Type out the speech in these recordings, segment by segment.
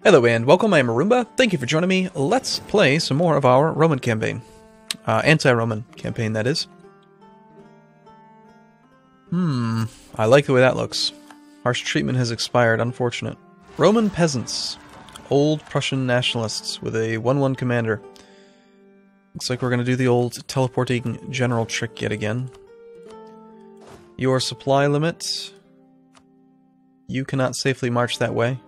Hello and welcome, I am Arumba. Thank you for joining me. Let's play some more of our Roman campaign. Anti-Roman campaign, that is. I like the way that looks. Harsh treatment has expired, unfortunate. Roman peasants. Old Prussian nationalists with a 1-1 commander. Looks like we're going to do the old teleporting general trick yet again. Your supply limit. You cannot safely march that way.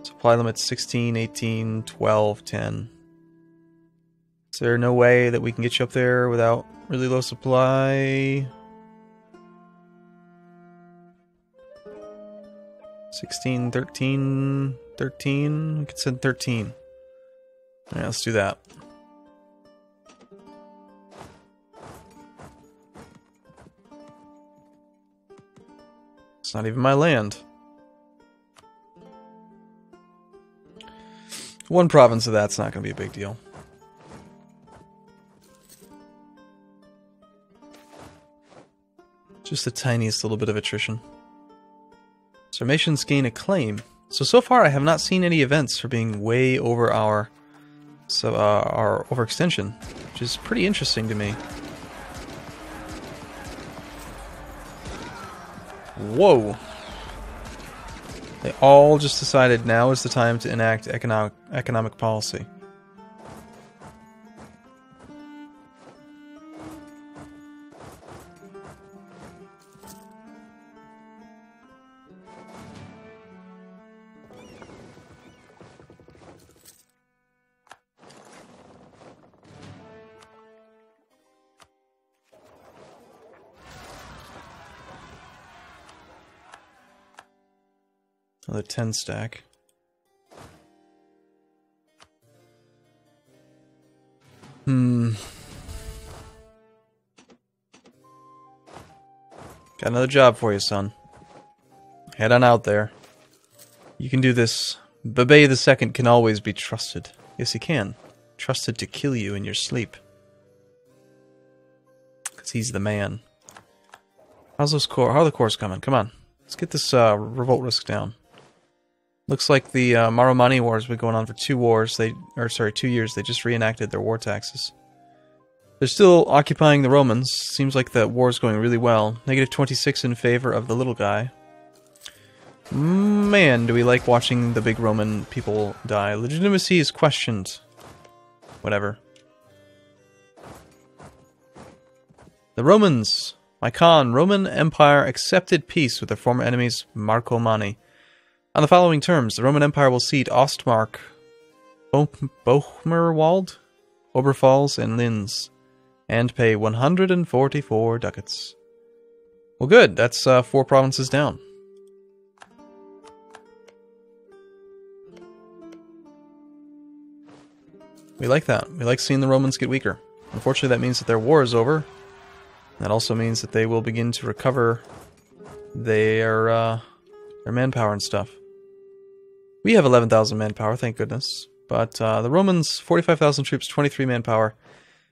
Supply limit 16, 18, 12, 10. Is there no way that we can get you up there without really low supply? 16, 13, 13. We could send 13. Alright, let's do that. It's not even my land. One province of that's not going to be a big deal. Just the tiniest little bit of attrition. Sarmatians gain a claim. So far I have not seen any events for being way over our overextension, which is pretty interesting to me. Whoa! They all just decided now is the time to enact economic policy. Another 10 stack. Got another job for you, son. Head on out there. You can do this. Bebe the Second can always be trusted. Yes, he can. Trusted to kill you in your sleep. Because he's the man. How's those core? How are the cores coming? Come on. Let's get this revolt risk down. Looks like the Maromani Wars have been going on for 2 years. They just reenacted their war taxes. They're still occupying the Romans. Seems like the war's going really well. Negative 26 in favor of the little guy. Man, do we like watching the big Roman people die. Legitimacy is questioned. Whatever. The Romans. My Khan, Roman Empire accepted peace with their former enemies, Marcomanni. On the following terms, the Roman Empire will cede Ostmark, Bochmerwald, Oberpfalz, and Linz, and pay 144 ducats. Well, good. That's 4 provinces down. We like that. We like seeing the Romans get weaker. Unfortunately, that means that their war is over. That also means that they will begin to recover their manpower and stuff. We have 11,000 manpower, thank goodness. But the Romans, 45,000 troops, 23 manpower.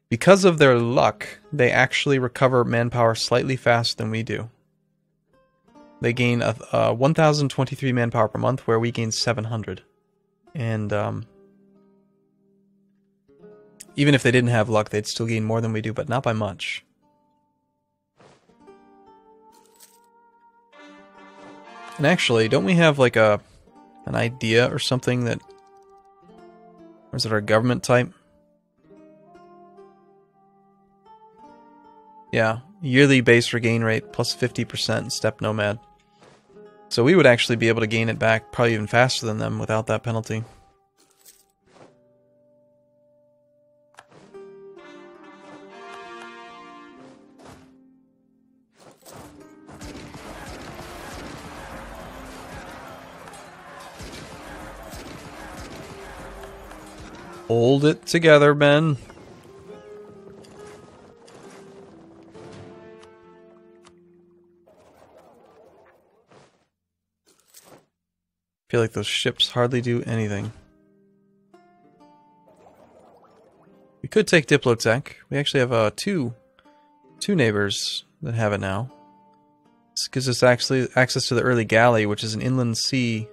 Because of their luck, they actually recover manpower slightly faster than we do. They gain 1,023 manpower per month, where we gain 700. And even if they didn't have luck, they'd still gain more than we do, but not by much. And actually, don't we have like an idea or something that... Or is it our government type? Yeah, yearly base regain rate plus 50% Steppe Nomad. So we would actually be able to gain it back probably even faster than them without that penalty. Hold it together, Ben. I feel like those ships hardly do anything. We could take Diplotech. We actually have two neighbors that have it now. This gives us actually access to the early galley, which is an inland sea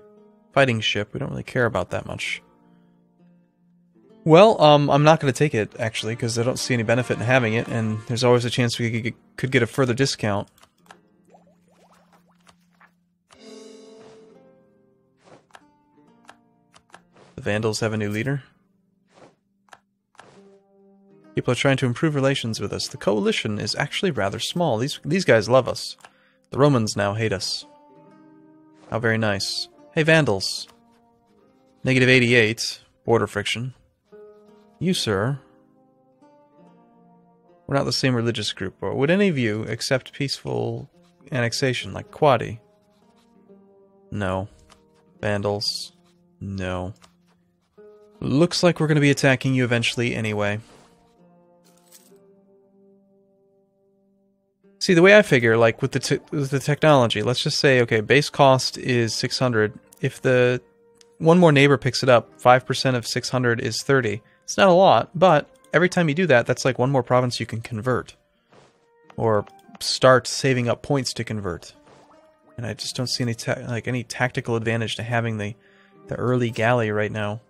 fighting ship. We don't really care about that much. Well, I'm not going to take it, actually, because I don't see any benefit in having it, and there's always a chance we could get a further discount. The Vandals have a new leader. People are trying to improve relations with us. The coalition is actually rather small. These guys love us. The Romans now hate us. How very nice. Hey, Vandals. Negative 88. Border friction. You, sir. We're not the same religious group. Or would any of you accept peaceful annexation like Quadi? No. Vandals. No. Looks like we're going to be attacking you eventually anyway. See, the way I figure, like with the technology, let's just say, okay, base cost is 600. If the one more neighbor picks it up, 5% of 600 is 30. It's not a lot, but every time you do that, that's like one more province you can convert. Or start saving up points to convert. And I just don't see any tactical advantage to having the early galley right now.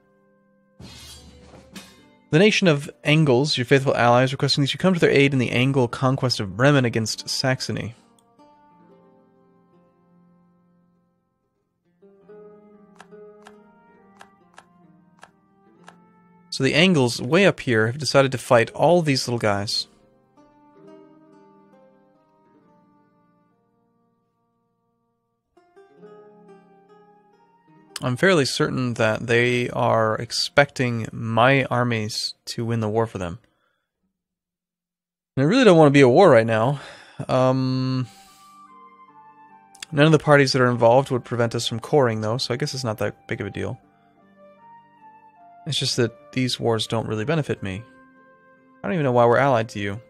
The nation of Angles, your faithful allies, requesting that you come to their aid in the Angle conquest of Bremen against Saxony. So the Angles, way up here, have decided to fight all these little guys. I'm fairly certain that they are expecting my armies to win the war for them. And I really don't want to be at war right now. None of the parties that are involved would prevent us from coring, though, so I guess it's not that big of a deal. It's just that these wars don't really benefit me. I don't even know why we're allied to you.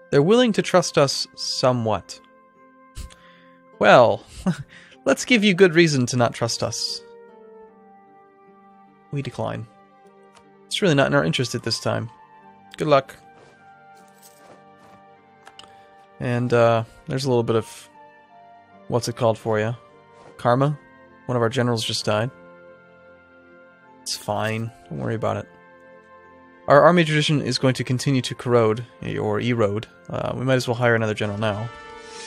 They're willing to trust us somewhat. Well... Let's give you good reason to not trust us. We decline. It's really not in our interest at this time. Good luck. And there's a little bit of... what's it called for you? Karma? One of our generals just died. It's fine. Don't worry about it. Our army tradition is going to continue to corrode, or erode. We might as well hire another general now.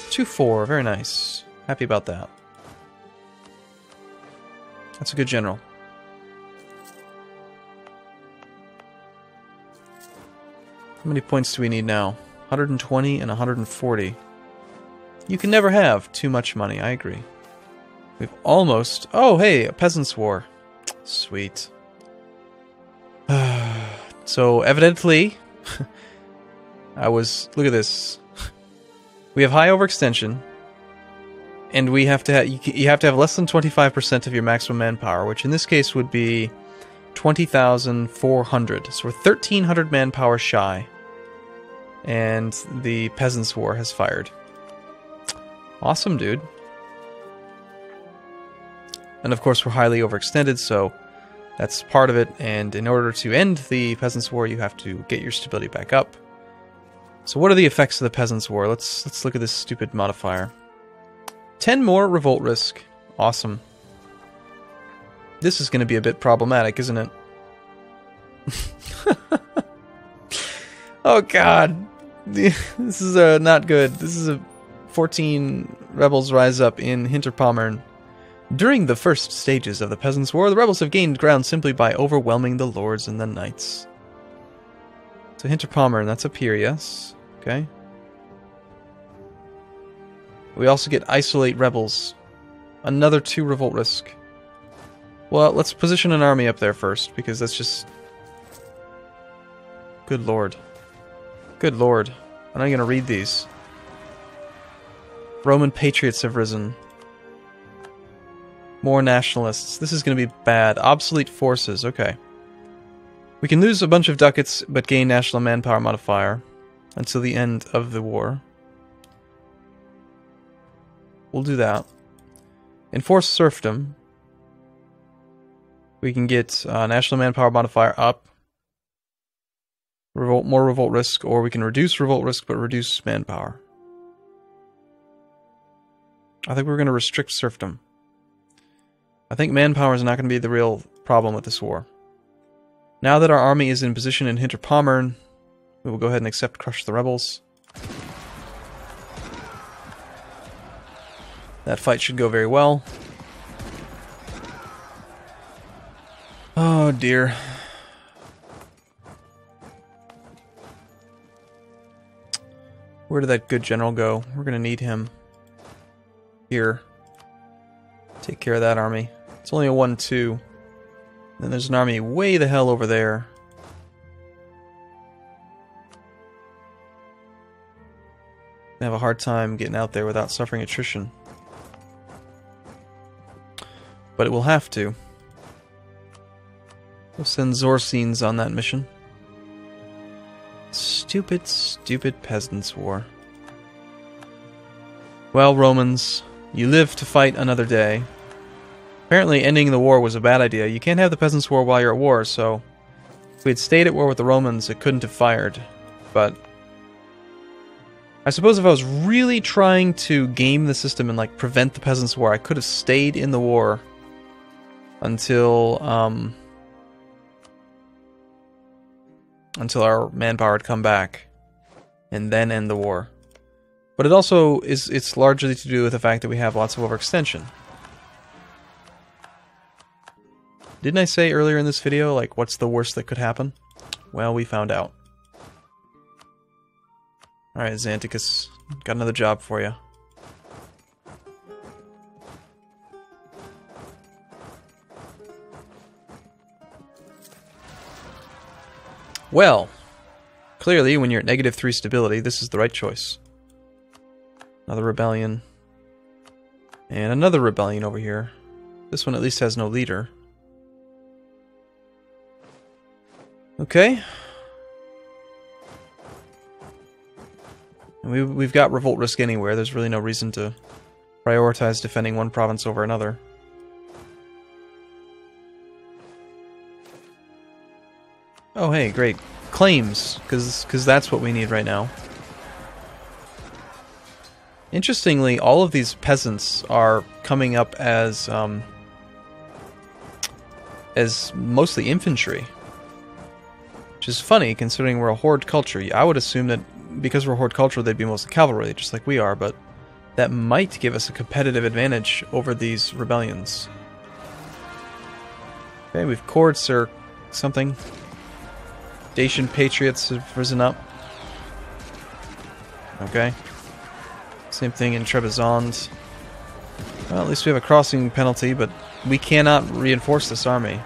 2-4. Very nice. Happy about that. That's a good general. How many points do we need now? 120 and 140. You can never have too much money, I agree. We've almost... oh, hey, a peasants' war. Sweet. So, evidently... look at this. We have high overextension. And we have to you have to have less than 25% of your maximum manpower, which in this case would be 20,400. So we're 1,300 manpower shy. And the Peasants' War has fired. Awesome, dude. And of course we're highly overextended, so that's part of it. And in order to end the Peasants' War, you have to get your stability back up. So what are the effects of the Peasants' War? Let's look at this stupid modifier. 10 more revolt risk. Awesome. This is going to be a bit problematic, isn't it? Oh god. This is not good. This is a 14 rebels rise up in Hinterpommern. During the first stages of the Peasants' War, the rebels have gained ground simply by overwhelming the lords and the knights. So Hinterpommern, that's up here, yes? Okay. We also get Isolate Rebels. Another 2 revolt risk. Well, let's position an army up there first, because that's just... good lord. Good lord. I'm not going to read these. Roman patriots have risen. More nationalists. This is going to be bad. Obsolete forces. Okay. We can lose a bunch of ducats, but gain national manpower modifier until the end of the war. We'll do that. Enforce serfdom. We can get national manpower modifier up. More revolt risk, or we can reduce revolt risk but reduce manpower. I think we're going to restrict serfdom. I think manpower is not going to be the real problem with this war. Now that our army is in position in Hinterpommern, we will go ahead and accept Crush the Rebels. That fight should go very well. Oh dear. Where did that good general go? We're going to need him here. Take care of that army. It's only a 1-2. Then there's an army way the hell over there. I have a hard time getting out there without suffering attrition. But it will have to. We'll send Zorsines on that mission. Stupid, stupid peasants' war. Well, Romans, you live to fight another day. Apparently ending the war was a bad idea. You can't have the peasants' war while you're at war, so if we had stayed at war with the Romans, it couldn't have fired. But I suppose if I was really trying to game the system and like prevent the peasants' war, I could have stayed in the war until our manpower had come back, and then end the war. But it also it's largely to do with the fact that we have lots of overextension. Didn't I say earlier in this video, like, what's the worst that could happen? Well, we found out. Alright, Xanticus, got another job for you. Well, clearly when you're at -3 stability, this is the right choice. Another rebellion. And another rebellion over here. This one at least has no leader. Okay. We've got revolt risk anywhere. There's really no reason to prioritize defending one province over another. Oh hey, great. Claims, because that's what we need right now. Interestingly, all of these peasants are coming up as mostly infantry. Which is funny, considering we're a horde culture. I would assume that because we're a horde culture, they'd be mostly cavalry, just like we are, but that might give us a competitive advantage over these rebellions. Okay, we've courts or something. Dacian patriots have risen up. Okay. Same thing in Trebizond. Well, at least we have a crossing penalty, but we cannot reinforce this army.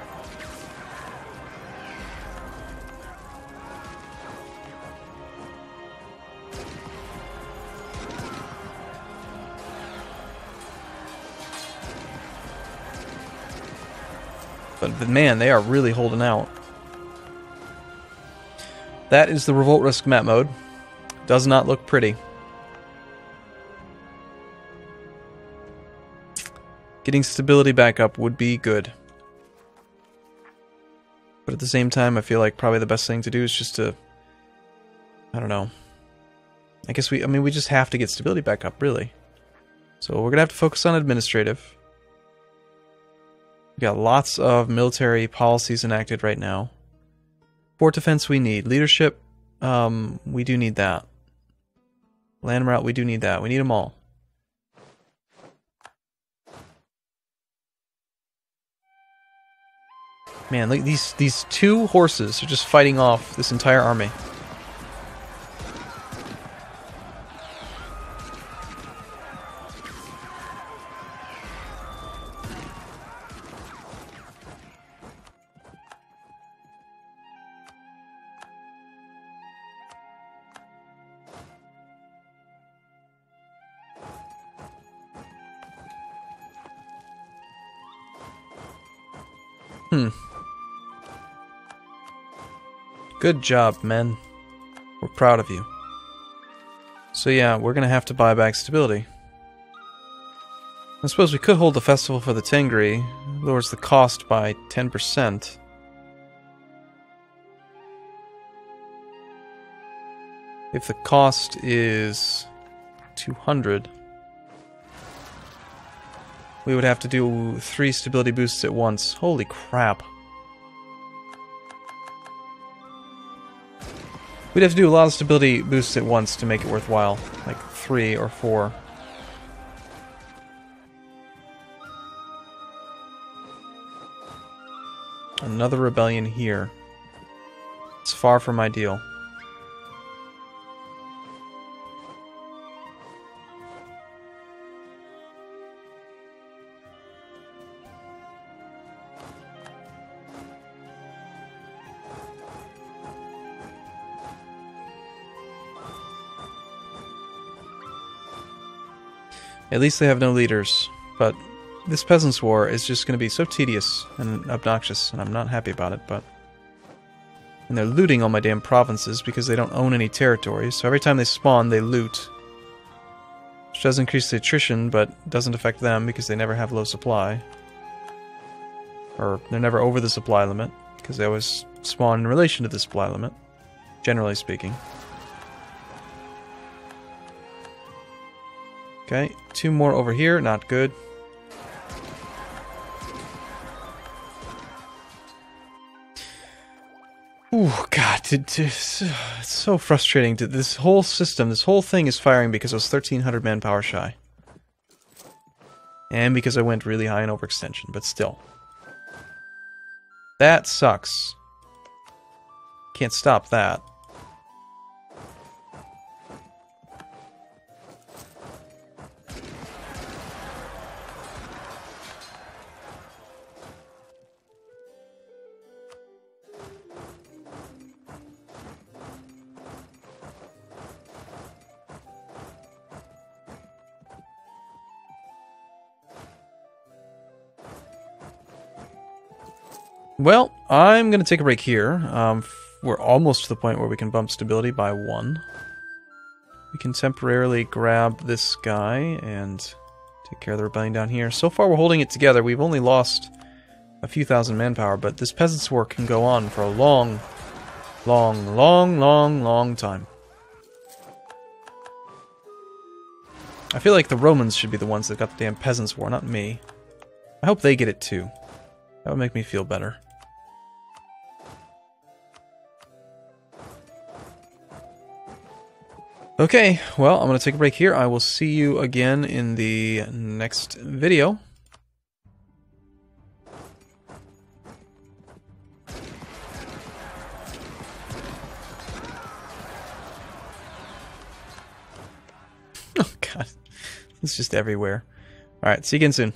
But man, they are really holding out. That is the revolt risk map mode. Does not look pretty. Getting stability back up would be good. But at the same time, I feel like probably the best thing to do is just to... I don't know. I guess we just have to get stability back up, really. So we're going to have to focus on administrative. We got lots of military policies enacted right now. Fort defense we need. Leadership, we do need that. Land route, we do need that. We need them all. Man, look, these two horses are just fighting off this entire army. Good job, men. We're proud of you. So yeah, we're gonna have to buy back stability. I suppose we could hold the festival for the Tengri. Lowers the cost by 10%. If the cost is 200... we would have to do 3 stability boosts at once. Holy crap. We'd have to do a lot of stability boosts at once to make it worthwhile. Like 3 or 4. Another rebellion here. It's far from ideal. At least they have no leaders, but this Peasants' War is just going to be so tedious and obnoxious, and I'm not happy about it, but... And they're looting all my damn provinces because they don't own any territories, so every time they spawn, they loot. Which does increase the attrition, but doesn't affect them because they never have low supply. Or, they're never over the supply limit, because they always spawn in relation to the supply limit, generally speaking. Okay, 2 more over here, not good. Ooh, God, it's so frustrating. This whole system, this whole thing is firing because I was 1,300 manpower shy. And because I went really high in overextension, but still. That sucks. Can't stop that. Well, I'm going to take a break here. We're almost to the point where we can bump stability by 1. We can temporarily grab this guy and take care of the rebellion down here. So far we're holding it together. We've only lost a few thousand manpower, but this Peasants' War can go on for a long time. I feel like the Romans should be the ones that got the damn Peasants' War, not me. I hope they get it too. That would make me feel better. Okay, well, I'm going to take a break here. I will see you again in the next video. Oh, God. It's just everywhere. Alright, see you again soon.